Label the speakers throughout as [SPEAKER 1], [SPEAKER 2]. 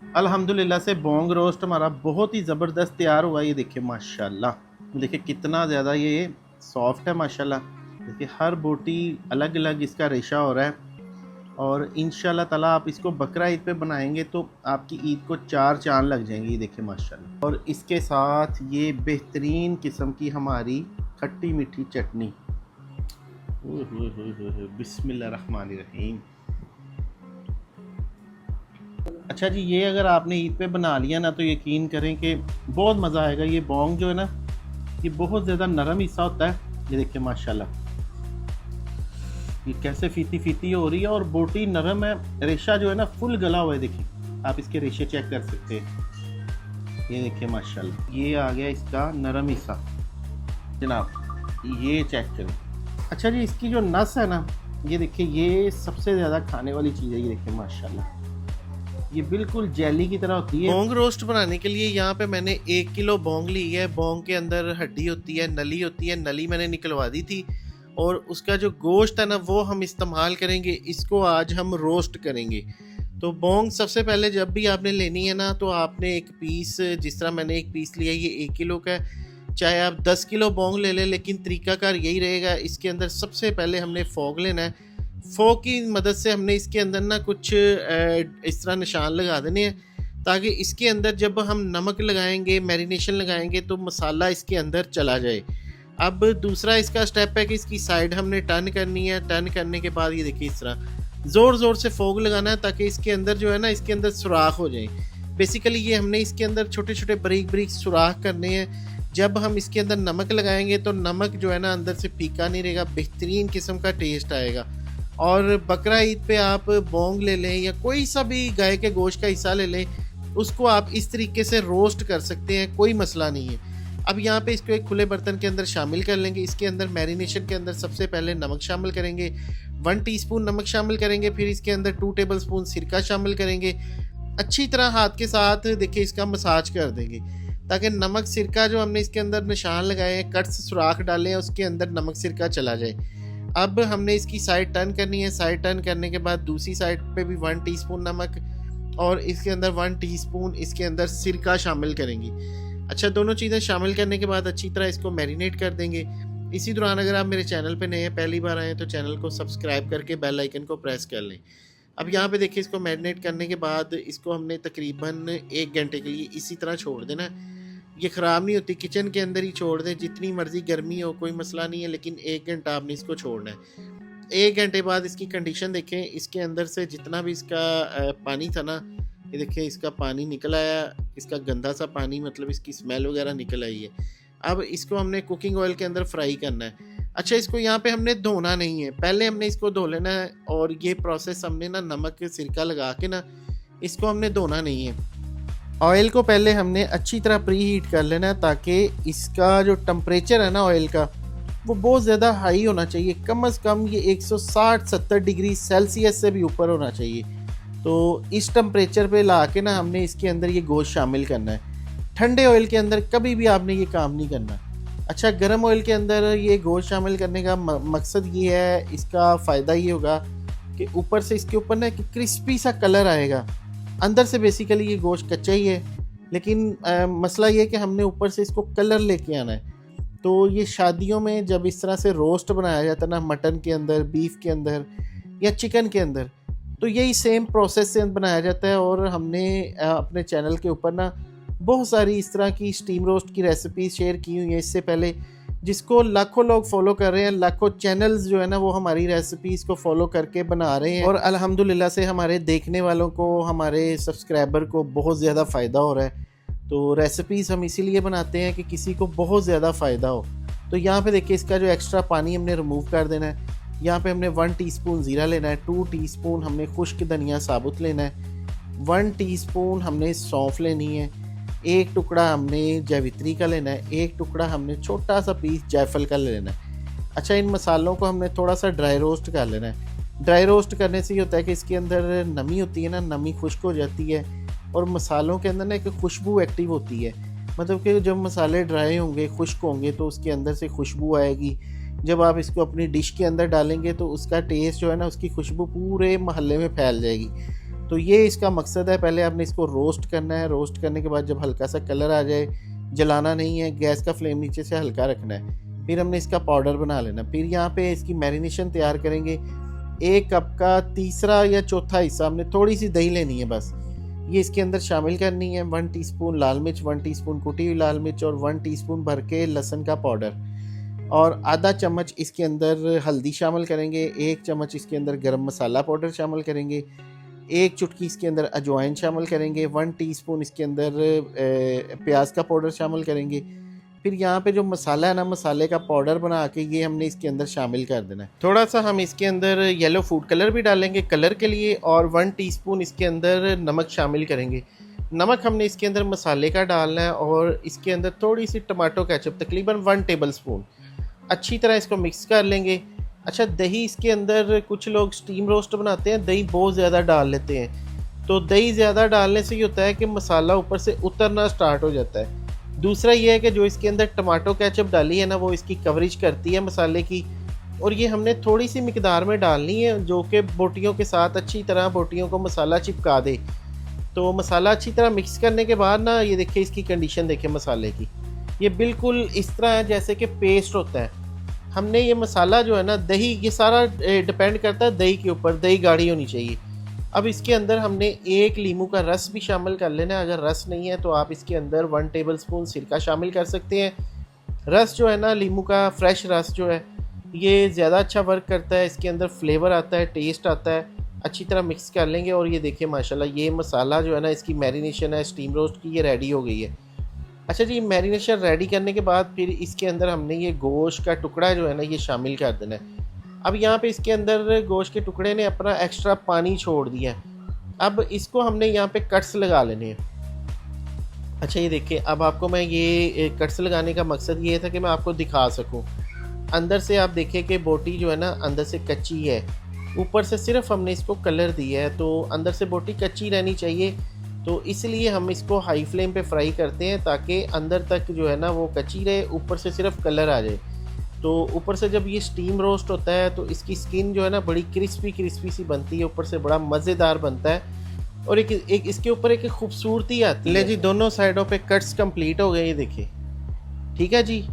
[SPEAKER 1] अल्हम्दुलिल्लाह से Bong roast हमारा बहुत ही ज़बरदस्त तैयार हुआ। ये देखिए माशाल्लाह, देखिए कितना ज़्यादा ये सॉफ्ट है माशाल्लाह। देखिए हर बोटी अलग अलग इसका रेशा हो रहा है। और इंशाल्लाह ताला आप इसको बकरा ईद पे बनाएंगे तो आपकी ईद को चार चांद लग जाएंगे। ये देखिए माशाल्लाह। और इसके साथ ये बेहतरीन किस्म की हमारी खट्टी मीठी चटनी। बिस्मिल्लाह रहमान रहीम। अच्छा जी, ये अगर आपने ईद पे बना लिया ना तो यकीन करें कि बहुत मज़ा आएगा। ये बोंग जो है ना, ये बहुत ज़्यादा नरम हिस्सा होता है। ये देखिए माशाल्लाह, ये कैसे फीती फीती हो रही है और बोटी नरम है। रेशा जो है ना फुल गला हुआ है। देखिए आप इसके रेशे चेक कर सकते हैं। ये देखिए माशाल्लाह, ये आ गया इसका नरम हिस्सा जनाब, ये चेक करें। अच्छा जी, इसकी जो नस है ना, ये देखिए ये सबसे ज़्यादा खाने वाली चीज़ है। ये देखिए माशाल्लाह, ये बिल्कुल जेली की तरह होती है। बोंग रोस्ट बनाने के लिए यहाँ पे मैंने 1 किलो बोंग ली है। बोंग के अंदर हड्डी होती है, नली होती है। नली मैंने निकलवा दी थी और उसका जो गोश्त है ना वो हम इस्तेमाल करेंगे। इसको आज हम रोस्ट करेंगे। तो बोंग सबसे पहले जब भी आपने लेनी है ना तो आपने एक पीस, जिस तरह मैंने एक पीस लिया, ये 1 किलो का है। चाहे आप 10 किलो बोंग ले लें, लेकिन तरीकाकार यही रहेगा। इसके अंदर सबसे पहले हमने फोग लेना है। फोक की मदद से हमने इसके अंदर ना कुछ इस तरह निशान लगा देने हैं ताकि इसके अंदर जब हम नमक लगाएंगे, मैरिनेशन लगाएंगे तो मसाला इसके अंदर चला जाए। अब दूसरा इसका स्टेप है कि इसकी साइड हमने टर्न करनी है। टर्न करने के बाद ये देखिए इस तरह ज़ोर ज़ोर से फोक लगाना है ताकि इसके अंदर जो है ना, इसके अंदर सुराख हो जाए। बेसिकली ये हमने इसके अंदर छोटे छोटे बारीक बारीक सुराख करने हैं। जब हम इसके अंदर नमक लगाएंगे तो नमक जो है ना अंदर से फीका नहीं रहेगा, बेहतरीन किस्म का टेस्ट आएगा। और बकरा ईद पे आप बोंग ले लें या कोई सा भी गाय के गोश्त का हिस्सा ले लें, उसको आप इस तरीके से रोस्ट कर सकते हैं, कोई मसला नहीं है। अब यहाँ पे इसको एक खुले बर्तन के अंदर शामिल कर लेंगे। इसके अंदर मैरिनेशन के अंदर सबसे पहले नमक शामिल करेंगे, 1 टीस्पून नमक शामिल करेंगे। फिर इसके अंदर 2 टेबल स्पून सिरका शामिल करेंगे। अच्छी तरह हाथ के साथ देखिए इसका मसाज कर देंगे ताकि नमक सिरका जो हमने इसके अंदर निशान लगाए हैं, कट्स सुराख डाले हैं, उसके अंदर नमक सिरका चला जाए। अब हमने इसकी साइड टर्न करनी है। साइड टर्न करने के बाद दूसरी साइड पे भी 1 टीस्पून नमक और इसके अंदर 1 टीस्पून इसके अंदर सिरका शामिल करेंगे। अच्छा, दोनों चीज़ें शामिल करने के बाद अच्छी तरह इसको मैरिनेट कर देंगे। इसी दौरान अगर आप मेरे चैनल पे नए हैं, पहली बार आए हैं, तो चैनल को सब्सक्राइब करके बेल आइकन को प्रेस कर लें। अब यहाँ पे देखिए इसको मैरिनेट करने के बाद इसको हमने तकरीबन 1 घंटे के लिए इसी तरह छोड़ देना है। ये ख़राब नहीं होती, किचन के अंदर ही छोड़ दें, जितनी मर्ज़ी गर्मी हो कोई मसला नहीं है, लेकिन 1 घंटा आपने इसको छोड़ना है। 1 घंटे बाद इसकी कंडीशन देखें, इसके अंदर से जितना भी इसका पानी था ना, ये देखिए इसका पानी निकल आया, इसका गंदा सा पानी, मतलब इसकी स्मेल वगैरह निकल आई है। अब इसको हमने कुकिंग ऑयल के अंदर फ्राई करना है। अच्छा, इसको यहाँ पे हमने धोना नहीं है, पहले हमने इसको धो लेना है। और ये प्रोसेस हमने ना नमक सिरका लगा के ना इसको हमने धोना नहीं है। ऑयल को पहले हमने अच्छी तरह प्री हीट कर लेना है ताकि इसका जो टेम्परेचर है ना ऑयल का, वो बहुत ज़्यादा हाई होना चाहिए। कम से कम ये 160-70 डिग्री सेल्सियस से भी ऊपर होना चाहिए। तो इस टेम्परेचर पे ला के ना हमने इसके अंदर ये गोश्त शामिल करना है। ठंडे ऑयल के अंदर कभी भी आपने ये काम नहीं करना। अच्छा, गर्म ऑयल के अंदर ये गोश्त शामिल करने का मकसद ये है, इसका फ़ायदा ये होगा कि ऊपर से इसके ऊपर ना एक क्रिस्पी सा कलर आएगा। अंदर से बेसिकली ये गोश्त कच्चा ही है, लेकिन मसला ये है कि हमने ऊपर से इसको कलर लेके आना है। तो ये शादियों में जब इस तरह से रोस्ट बनाया जाता है ना, मटन के अंदर, बीफ के अंदर या चिकन के अंदर, तो यही सेम प्रोसेस से बनाया जाता है। और हमने अपने चैनल के ऊपर ना बहुत सारी इस तरह की स्टीम रोस्ट की रेसिपी शेयर की हुई हैं इससे पहले, जिसको लाखों लोग फॉलो कर रहे हैं। लाखों चैनल्स जो है ना वो हमारी रेसिपीज़ को फॉलो करके बना रहे हैं। और अल्हम्दुलिल्लाह से हमारे देखने वालों को, हमारे सब्सक्राइबर को बहुत ज़्यादा फ़ायदा हो रहा है। तो रेसिपीज़ हम इसीलिए बनाते हैं कि किसी को बहुत ज़्यादा फ़ायदा हो। तो यहाँ पे देखिए इसका जो एक्स्ट्रा पानी हमने रिमूव कर देना है। यहाँ पे हमने 1 टीस्पून ज़ीरा लेना है, 2 टीस्पून हमने खुश्क धनिया साबुत लेना है, 1 टीस्पून हमने सौंफ लेनी है, 1 टुकड़ा हमने जावित्री का लेना है, 1 टुकड़ा हमने छोटा सा पीस जायफल का लेना है। अच्छा, इन मसालों को हमने थोड़ा सा ड्राई रोस्ट कर लेना है। ड्राई रोस्ट करने से ये होता है कि इसके अंदर नमी होती है ना, नमी खुश्क हो जाती है और मसालों के अंदर ना एक खुशबू एक्टिव होती है। मतलब कि जब मसाले ड्राई होंगे, खुश्क होंगे, तो उसके अंदर से खुशबू आएगी। जब आप इसको अपनी डिश के अंदर डालेंगे तो उसका टेस्ट जो है ना, उसकी खुशबू पूरे महल्ले में फैल जाएगी। तो ये इसका मकसद है। पहले आपने इसको रोस्ट करना है, रोस्ट करने के बाद जब हल्का सा कलर आ जाए, जलाना नहीं है, गैस का फ्लेम नीचे से हल्का रखना है, फिर हमने इसका पाउडर बना लेना। फिर यहाँ पे इसकी मैरिनेशन तैयार करेंगे। 1 कप का तीसरा या चौथा हिस्सा हमने थोड़ी सी दही लेनी है बस, ये इसके अंदर शामिल करनी है। 1 टीस्पून लाल मिर्च, 1 टीस्पून कुटी हुई लाल मिर्च और 1 टीस्पून भर के लहसुन का पाउडर, और आधा चम्मच इसके अंदर हल्दी शामिल करेंगे। 1 चम्मच इसके अंदर गरम मसाला पाउडर शामिल करेंगे। 1 चुटकी इसके अंदर अजवाइन शामिल करेंगे। 1 टीस्पून इसके अंदर प्याज का पाउडर शामिल करेंगे। फिर यहाँ पे जो मसाला है ना, मसाले का पाउडर बना के ये हमने इसके अंदर शामिल कर देना है। थोड़ा सा हम इसके अंदर येलो फूड कलर भी डालेंगे कलर के लिए, और 1 टीस्पून इसके अंदर नमक शामिल करेंगे। नमक हमने इसके अंदर मसाले का डालना है, और इसके अंदर थोड़ी सी टमाटो केचप तकरीबन 1 टेबल स्पून, अच्छी तरह इसको मिक्स कर लेंगे। अच्छा, दही इसके अंदर कुछ लोग स्टीम रोस्ट बनाते हैं, दही बहुत ज़्यादा डाल लेते हैं। तो दही ज़्यादा डालने से ये होता है कि मसाला ऊपर से उतरना स्टार्ट हो जाता है। दूसरा ये है कि जो इसके अंदर टमाटो केचप डाली है ना, वो इसकी कवरेज करती है मसाले की, और ये हमने थोड़ी सी मिकदार में डालनी है, जो कि बोटियों के साथ अच्छी तरह बोटियों को मसाला चिपका दे। तो मसाला अच्छी तरह मिक्स करने के बाद ना, ये देखिए इसकी कंडीशन देखिए मसाले की, ये बिल्कुल इस तरह है जैसे कि पेस्ट होता है। हमने ये मसाला जो है ना, दही, ये सारा डिपेंड करता है दही के ऊपर, दही गाढ़ी होनी चाहिए। अब इसके अंदर हमने 1 लीमू का रस भी शामिल कर लेना है। अगर रस नहीं है तो आप इसके अंदर 1 टेबल स्पून सिरका शामिल कर सकते हैं। रस जो है ना, लीमू का फ्रेश रस जो है, ये ज़्यादा अच्छा वर्क करता है, इसके अंदर फ्लेवर आता है, टेस्ट आता है। अच्छी तरह मिक्स कर लेंगे, और ये देखिए माशाल्लाह ये मसाला जो है ना, इसकी मैरिनेशन है स्टीम रोस्ट की, ये रेडी हो गई है। अच्छा जी, मैरिनेशन रेडी करने के बाद फिर इसके अंदर हमने ये गोश्त का टुकड़ा जो है ना, ये शामिल कर देना है। अब यहाँ पे इसके अंदर गोश्त के टुकड़े ने अपना एक्स्ट्रा पानी छोड़ दिया है। अब इसको हमने यहाँ पे कट्स लगा लेने हैं। अच्छा, ये देखिए, अब आपको मैं ये कट्स लगाने का मकसद ये था कि मैं आपको दिखा सकूं। अंदर से आप देखें कि बोटी जो है ना, अंदर से कच्ची है, ऊपर से सिर्फ हमने इसको कलर दिया है, तो अंदर से बोटी कच्ची रहनी चाहिए। तो इसलिए हम इसको हाई फ्लेम पे फ्राई करते हैं, ताकि अंदर तक जो है ना वो कच्ची रहे, ऊपर से सिर्फ कलर आ जाए। तो ऊपर से जब ये स्टीम रोस्ट होता है तो इसकी स्किन जो है ना, बड़ी क्रिस्पी सी बनती है, ऊपर से बड़ा मज़ेदार बनता है, और एक इसके ऊपर एक खूबसूरती आती है। ले जी, दोनों साइडों पे कट्स कंप्लीट हो गए, ये देखिए। ठीक है जी,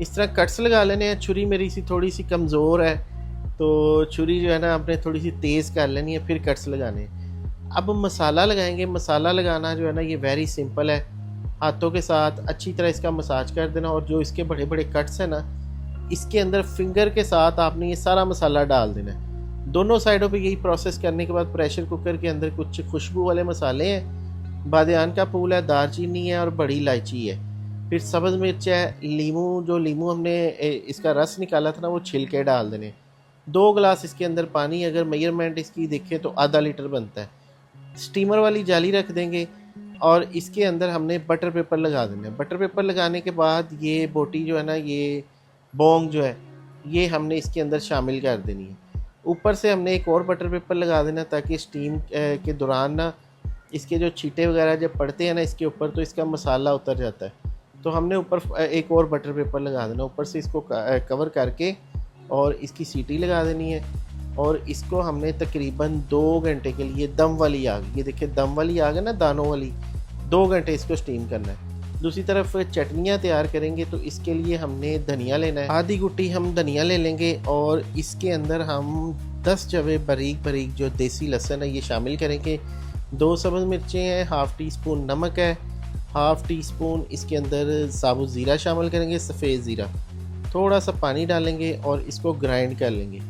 [SPEAKER 1] इस तरह कट्स लगा लेने हैं। छुरी मेरी सी थोड़ी सी कमज़ोर है, तो छुरी जो है ना आपने थोड़ी सी तेज़ कर लेनी है, फिर कट्स लगाने हैं। अब मसाला लगाएंगे। मसाला लगाना जो है ना, ये वेरी सिंपल है। हाथों के साथ अच्छी तरह इसका मसाज कर देना, और जो इसके बड़े बड़े कट्स हैं ना, इसके अंदर फिंगर के साथ आपने ये सारा मसाला डाल देना है। दोनों साइडों पे यही प्रोसेस करने के बाद प्रेशर कुकर के अंदर कुछ खुशबू वाले मसाले हैं, बादियान का फूल है, दालचीनी है और बड़ी इलायची है, फिर सब्ज़ मिर्च है, लीमू हमने इसका रस निकाला था ना, वो छिलके डाल देने। 2 गिलास इसके अंदर पानी, अगर मेजरमेंट इसकी देखें तो आधा लीटर बनता है। स्टीमर वाली जाली रख देंगे, और इसके अंदर हमने बटर पेपर लगा देना है। बटर पेपर लगाने के बाद ये बोटी जो है ना, ये बोंग जो है, ये हमने इसके अंदर शामिल कर देनी है। ऊपर से हमने एक और बटर पेपर लगा देना, ताकि स्टीम के दौरान ना इसके जो छींटे वगैरह जब पड़ते हैं ना इसके ऊपर, तो इसका मसाला उतर जाता है। तो हमने ऊपर एक और बटर पेपर लगा देना, ऊपर से इसको कवर करके और इसकी सीटी लगा देनी है। और इसको हमने तकरीबन 2 घंटे के लिए दम वाली आग, ये देखिए दम वाली आग है ना, दानों वाली, 2 घंटे इसको स्टीम करना है। दूसरी तरफ चटनियाँ तैयार करेंगे, तो इसके लिए हमने धनिया लेना है। आधी गुट्टी हम धनिया ले लेंगे, और इसके अंदर हम 10 जवे बारीक जो देसी लहसुन है ये शामिल करेंगे। 2 सब्ज़ मिर्चें हैं, हाफ़ टी स्पून नमक है, हाफ़ टी स्पून इसके अंदर साबुत ज़ीरा शामिल करेंगे, सफ़ेद ज़ीरा, थोड़ा सा पानी डालेंगे और इसको ग्राइंड कर लेंगे।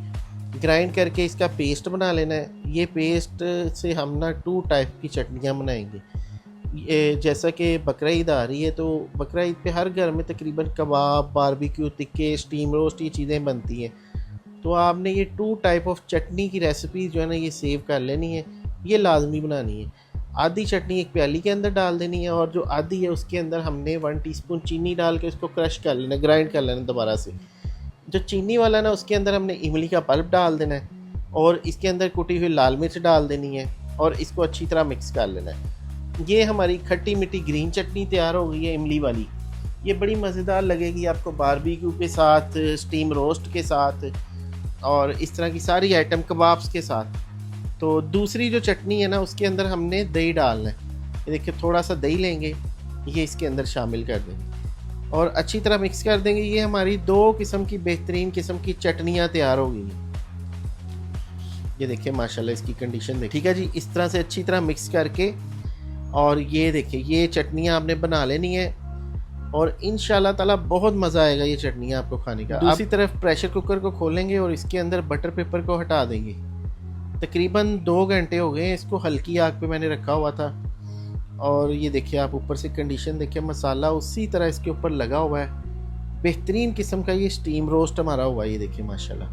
[SPEAKER 1] ग्राइंड करके इसका पेस्ट बना लेना है। ये पेस्ट से हम ना 2 टाइप की चटनियाँ बनाएंगे। जैसा कि बकरा ईद आ रही है, तो बकरा ईद पे हर घर में तकरीबन कबाब, बारबेक्यू, टिक्के, स्टीम रोस्ट, ये चीज़ें बनती हैं। तो आपने ये 2 टाइप ऑफ चटनी की रेसिपी जो है ना, ये सेव कर लेनी है, ये लाजमी बनानी है। आधी चटनी एक प्याली के अंदर डाल देनी है, और जो आधी है उसके अंदर हमने 1 टीस्पून चीनी डाल के उसको क्रश कर लेना, ग्राइंड कर लेना दोबारा से। जो चीनी वाला ना, उसके अंदर हमने इमली का पल्प डाल देना है, और इसके अंदर कुटी हुई लाल मिर्च डाल देनी है, और इसको अच्छी तरह मिक्स कर लेना है। ये हमारी खट्टी मीठी ग्रीन चटनी तैयार हो गई है, इमली वाली। ये बड़ी मज़ेदार लगेगी आपको बारबेक्यू के साथ, स्टीम रोस्ट के साथ, और इस तरह की सारी आइटम, कबाब्स के साथ। तो दूसरी जो चटनी है ना उसके अंदर हमने दही डालना है। ये देखिए थोड़ा सा दही लेंगे, ये इसके अंदर शामिल कर देंगे और अच्छी तरह मिक्स कर देंगे। ये हमारी 2 किस्म की बेहतरीन किस्म की चटनियाँ तैयार हो गई हैं। ये देखिए माशाल्लाह इसकी कंडीशन देखिए। ठीक है जी, इस तरह से अच्छी तरह मिक्स करके और ये देखिए ये चटनियाँ आपने बना लेनी है और इंशाल्लाह ताला बहुत मज़ा आएगा ये चटनियाँ आपको खाने का। दूसरी तरफ प्रेशर कुकर को खोलेंगे और इसके अंदर बटर पेपर को हटा देंगे। तकरीबन 2 घंटे हो गए इसको हल्की आग पे मैंने रखा हुआ था और ये देखिए आप ऊपर से कंडीशन देखिए, मसाला उसी तरह इसके ऊपर लगा हुआ है। बेहतरीन किस्म का ये स्टीम रोस्ट हमारा हुआ है। ये देखिए माशाल्लाह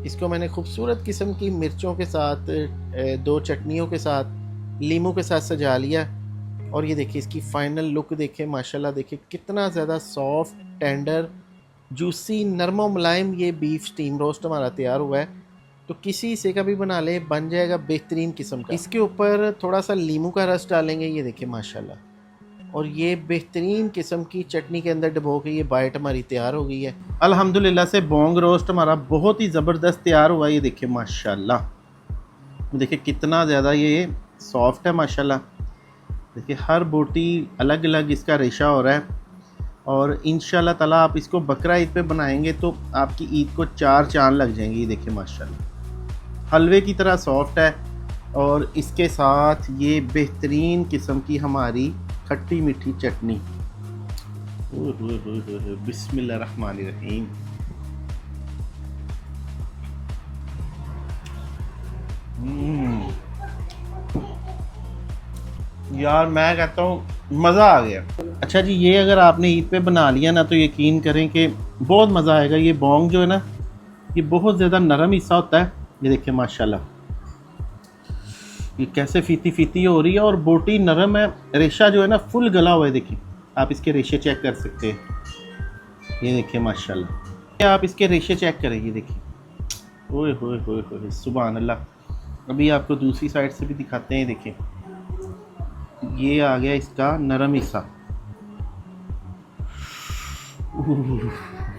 [SPEAKER 1] इसको मैंने खूबसूरत किस्म की मिर्चों के साथ 2 चटनियों के साथ लीमू के साथ सजा लिया और ये देखिए इसकी फाइनल लुक देखिए माशाल्लाह। देखिए कितना ज़्यादा सॉफ्ट, टेंडर, जूसी, नरमो मुलायम ये बीफ स्टीम रोस्ट हमारा तैयार हुआ है। तो किसी से का भी बना ले बन जाएगा बेहतरीन किस्म का। इसके ऊपर थोड़ा सा लीमू का रस डालेंगे। ये देखिए माशाल्लाह और ये बेहतरीन किस्म की चटनी के अंदर डबो के ये बाइट हमारी तैयार हो गई है। अल्हम्दुलिल्लाह से बोंग रोस्ट हमारा बहुत ही ज़बरदस्त तैयार हुआ है। ये देखिए माशाल्लाह, देखिए कितना ज़्यादा ये सॉफ्ट है माशाल्लाह। देखिए हर बोटी अलग अलग इसका रेशा हो रहा है और इंशाल्लाह ताला आप इसको बकरा ईद पे बनाएंगे तो आपकी ईद को 4 चांद लग जाएंगे। ये देखिए माशाल्लाह हलवे की तरह सॉफ्ट है और इसके साथ ये बेहतरीन किस्म की हमारी खट्टी मीठी चटनी। बिस्मिल्लाहिर्रहमानिर्रहीम। यार मैं कहता हूँ मज़ा आ गया। अच्छा जी, ये अगर आपने ईद पे बना लिया ना तो यकीन करें कि बहुत मज़ा आएगा। ये बोंग जो है ना ये बहुत ज़्यादा नरम हिस्सा होता है। ये देखिए माशाल्लाह ये कैसे फीती फीती हो रही है और बोटी नरम है। रेशा जो है ना फुल गला हुआ है। देखिए आप इसके रेशे चेक कर सकते हैं। ये देखिए माशाल्लाह, आप इसके रेशे चेक करें। ये देखिए ओए होए होए होए सुभान अल्लाह। अभी आपको दूसरी साइड से भी दिखाते हैं। देखिए ये आ गया इसका नरम हिस्सा।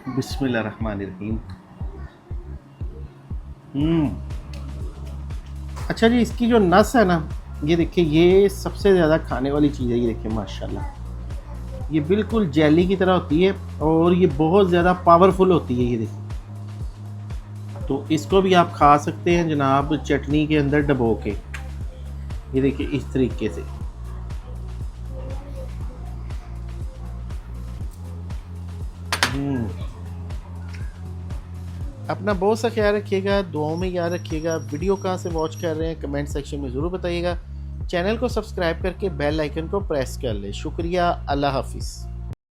[SPEAKER 1] बिस्मिल्लाहिर्रहमानिर्रहीम। अच्छा जी, इसकी जो नस है ना ये देखिए ये सबसे ज़्यादा खाने वाली चीज़ है। ये देखिए माशाल्लाह ये बिल्कुल जेली की तरह होती है और ये बहुत ज़्यादा पावरफुल होती है। ये देखिए तो इसको भी आप खा सकते हैं जनाब चटनी के अंदर डबो के। ये देखिए इस तरीके से। अपना बहुत सा ख्याल रखिएगा, दुआओं में याद रखिएगा। वीडियो कहाँ से वॉच कर रहे हैं कमेंट सेक्शन में ज़रूर बताइएगा। चैनल को सब्सक्राइब करके बेल आइकन को प्रेस कर लें। शुक्रिया, अल्लाह हाफिज़।